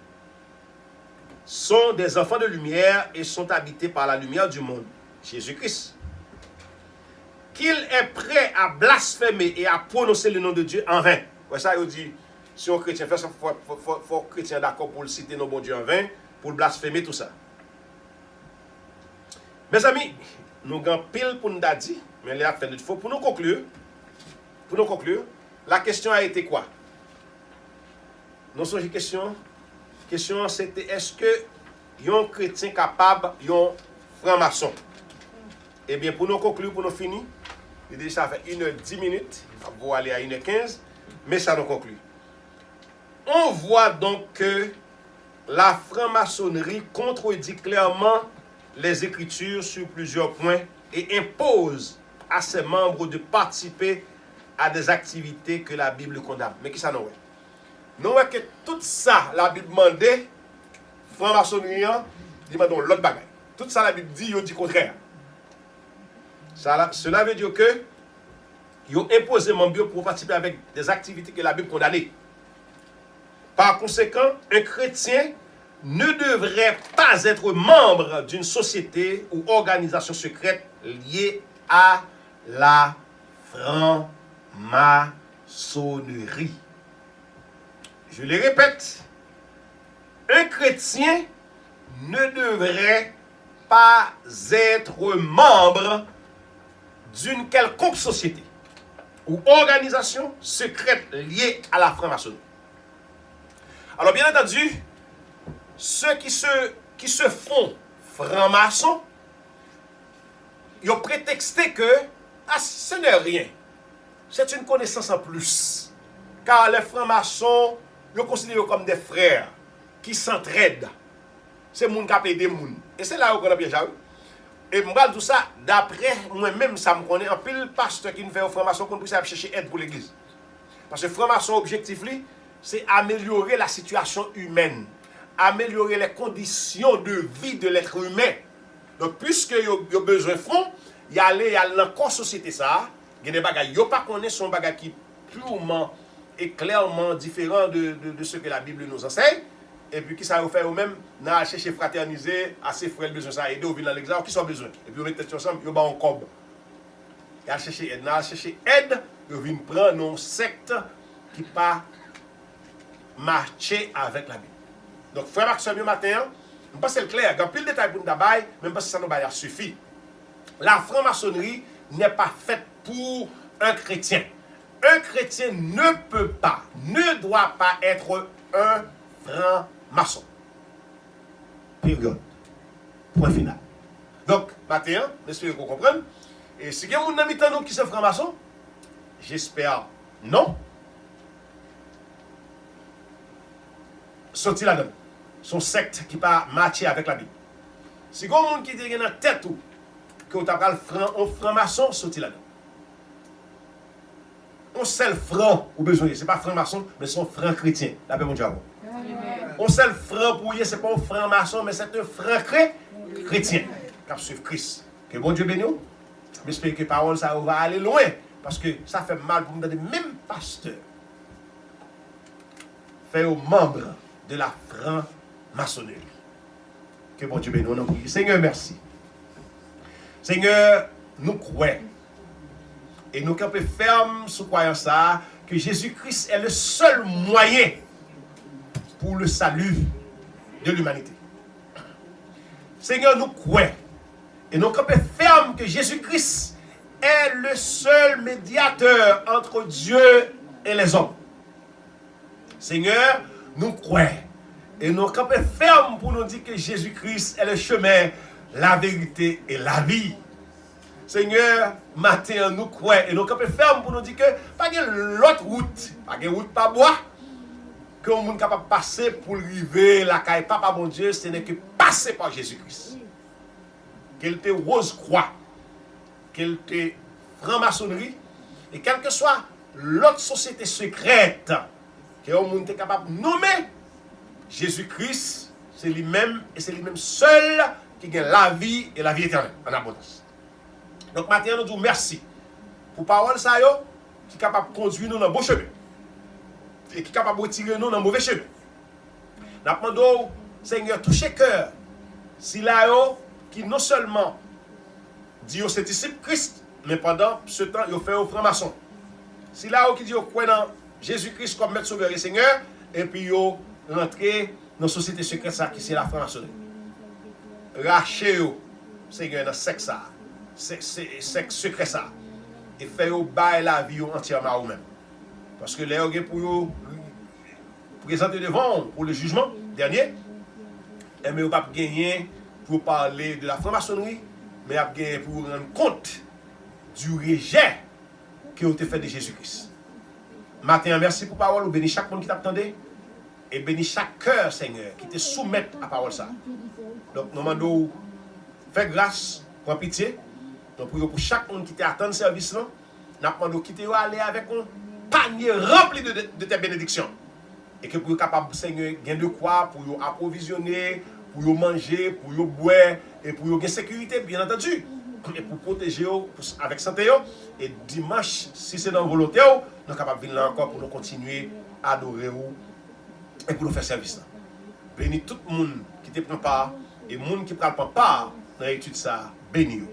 Sont des enfants de lumière et sont habités par la lumière du monde, Jésus-Christ. Qu'il est prêt à blasphémer et à prononcer le nom de Dieu en vain. Ouais, ça, il dit, si un chrétien fait ça, il faut un chrétien d'accord pour le citer nos bon Dieu en vain, pour le blasphémer, tout ça. Mes amis, nous avons pile pour nous dire, mais les affaires il faut pour nous conclure, la question a été quoi? Nous sommes une question c'était est-ce que un chrétien capable, un franc-maçon? Eh bien, pour nous conclure, pour nous finir, il dit ça fait 1h10, on va aller à 1h15, mais ça nous conclut. On voit donc que la franc-maçonnerie contredit clairement les Écritures sur plusieurs points et impose à ses membres de participer à des activités que la Bible condamne. Mais qui ça nous est? Nous voyons que tout ça, la Bible demandait, franc-maçonnerie, il demande l'autre bagaille. Tout ça, la Bible dit, il dit contraire. Cela veut dire que ils ont imposé membres pour participer avec des activités que la Bible condamne. Par conséquent, un chrétien ne devrait pas être membre d'une société ou organisation secrète liée à la franc-maçonnerie. Je le répète, un chrétien ne devrait pas être membre d'une quelconque société ou organisation secrète liée à la franc-maçonnerie. Alors bien entendu, ceux qui se font francs-maçons, ils ont prétexté que ce n'est rien. C'est une connaissance en plus. Car les francs-maçons, ils sont considérés comme des frères qui s'entraident. C'est les gens qui aident les gens. Et c'est là où on a bien joué. Et moi, tout ça, d'après moi-même, ça me connaît un pile pasteur qui nous fait aux francs-maçons qu'on puisse chercher aide pour l'église. Parce que franc-maçon, objectif, c'est améliorer la situation humaine, améliorer les conditions de vie de l'être humain. Donc, puisque vous avez besoin de fonds, il y a dans la société, ça, il y a des bagages, il n'y a pas qu'on est son bagage qui purement et clairement différent de ce que la Bible nous enseigne. Et puis, qui ça va faire eux-mêmes, nous allons chercher fraterniser, assez frères besoin ça, aider au venir dans l'examen, qui sont besoin. Et puis, on met tête ensemble, ils vont en cob. Nous allons chercher aide, ils viennent prendre nos sectes qui pas marcher avec la Bible. Donc, frère Maxime, ce matin, je pense que c'est clair, il y a plus de détails pour nous d'abord, même parce que ça nous suffit. La franc-maçonnerie n'est pas faite pour un chrétien. Un chrétien ne peut pas, ne doit pas être un franc-maçon. Période. Point final. Donc, matin, j'espère que vous comprenez. Et si il y a des gens qui sont francs-maçons, j'espère non. Sorti là-dedans. Son secte qui pas matché avec la Bible. Si il y a des gens qui ont dans la tête ou que vous avez un franc-maçon, sorti là-dedans. On seul franc ou besoin, ce n'est pas franc-maçon, mais son franc chrétien. La paix mon Dieu. On seul franc pour y, ce n'est pas un franc-maçon, mais c'est un franc chrétien. Qui suivre Christ. Que bon Dieu bénisse. J'espère que la parole ça va aller loin. Parce que ça fait mal pour nous donner même pasteur. fait aux membres de la franc-maçonnerie. Que bon Dieu bénisse, on en prie. Seigneur, merci. Seigneur, nous croyons et nous campons fermes sous croyant ça, que Jésus-Christ est le seul moyen pour le salut de l'humanité. Seigneur, nous croyons et nous campons fermes que Jésus-Christ est le seul médiateur entre Dieu et les hommes. Seigneur, nous croyons et nous campons fermes pour nous dire que Jésus-Christ est le chemin, la vérité et la vie. Seigneur, matin, nous croyons et nous campons fermes pour nous dire que pas de l'autre route, pas de route pas bois, que on est capable de passer pour arriver la caille papa bon Dieu, ce n'est que passer par Jésus-Christ. Qu'elle te rose croix, qu'elle te franc-maçonnerie, et quelle que soit l'autre société secrète que on est capable de nommer, Jésus-Christ, c'est lui-même et c'est lui-même seul qui gagne la vie et la vie éternelle en abondance. Donc maintenant, nous disons merci pour parole ça qui est capable de conduire nous dans le bon chemin et qui est capable de retirer nous dans le mauvais chemin. Nous demandons, Seigneur, touchez cœur, si là qui non seulement dit c'est disciple Christ, mais pendant ce temps, il fait au franc-maçon. Si là qui dit croit dans Jésus-Christ comme maître sauveur et Seigneur, et puis il rentré dans la société secrète ça qui c'est la franc-maçonnerie. Rachez Seigneur dans sexe ça. Sexe secret ça. Et fait au bail la vie entièrement à vous-même. Parce que les gens pour vous présenter devant pour le jugement dernier, et mais vous pas gagner pour parler de la franc-maçonnerie, mais vous gagner pour vous rendre compte du rejet que vous avez fait de Jésus-Christ. Matin, merci pour la parole, vous bénissez chaque monde qui t'attendait, et bénissez chaque cœur, Seigneur, qui te soumette à la parole ça. Donc, nous demandons, faites grâce, pour pitié. Donc, pour chaque monde qui t'attend le service, nous demandons quitter aller avec un panier rempli de tes bénédictions. Et que pour être capable, Seigneur, gagner de quoi, pour vous approvisionner, pour vous manger, pour vous boire, et pour vous gagner sécurité, bien entendu. Et pour protéger avec santé. Et dimanche, si c'est dans la volonté, nous sommes capables de venir là encore pour nous continuer à adorer et pour nous faire service. Bénis tout le monde qui te prend part et le monde qui ne prend pas part dans l'étude ça. Bénis.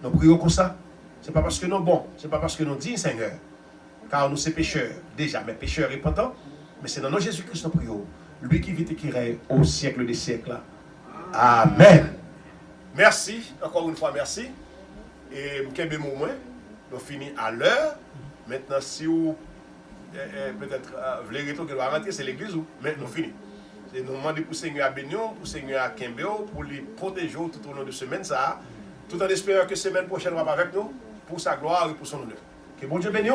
Nous prions comme ça. Ce n'est pas parce que nous sommes bons, ce n'est pas parce que nous disons Seigneur, car nous sommes pécheurs déjà, mais pécheurs répentants. Mais c'est dans notre Jésus-Christ nous prions. Lui qui vit et qui règne au siècle des siècles. Amen. Merci, encore une fois merci. Et nous finissons à l'heure. Maintenant, si vous peut-être voulez retourner que rentrer, c'est l'église ou mais nous finissons. C'est nous demander pour Seigneur à bénir, pour Seigneur à Kembeo, pour les protéger tout au long de la semaine, ça, tout en espérant que la semaine prochaine va avec nous, pour sa gloire et pour son honneur. Que bon Dieu bénisse,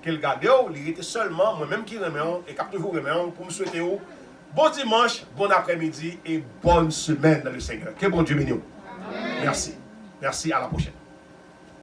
qu'il garde, il était seulement moi-même qui remet et qui toujours remet pour me souhaiter bon dimanche, bon après-midi et bonne semaine dans le Seigneur. Que bon Dieu bénisse. Merci. Merci, à la prochaine.